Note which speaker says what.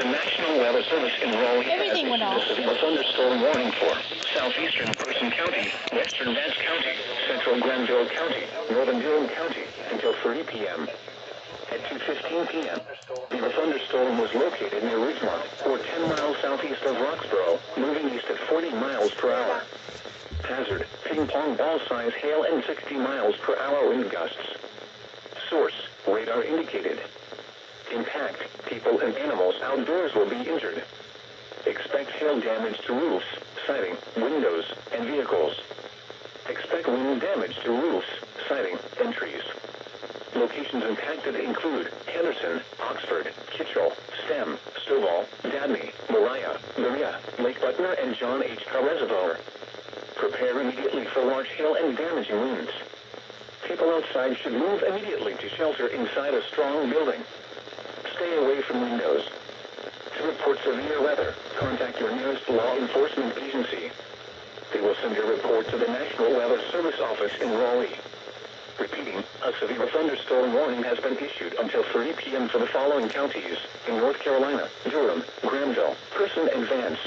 Speaker 1: The National Weather Service in Raleigh has issued a severe thunderstorm warning for southeastern Person County, western Vance County, central Granville County, northern Durham County until 3 p.m. At 2:15 p.m., the thunderstorm was located near Ridgemont, or 10 miles southeast of Roxborough, moving east at 40 miles per hour. Hazard, ping-pong ball-size hail and 60 miles per hour wind gusts. Source, radar indicated. Impact, people and animals outdoors will be injured. Expect hail damage to roofs, siding, windows, and vehicles. Expect wind damage to roofs, siding, and trees. Locations impacted include Henderson, Oxford, Kitchell, Stem, Stovall, Dabney, Moriah, Maria, Lake Butner, and John H. Carr Reservoir. Prepare immediately for large hail and damaging winds. People outside should move immediately to shelter inside a strong building. Stay away from windows. To report severe weather, contact your nearest law enforcement agency. They will send your report to the National Weather Service office in Raleigh. Repeating, a severe thunderstorm warning has been issued until 3 p.m. for the following counties in North Carolina: Durham, Granville, Person, and Vance.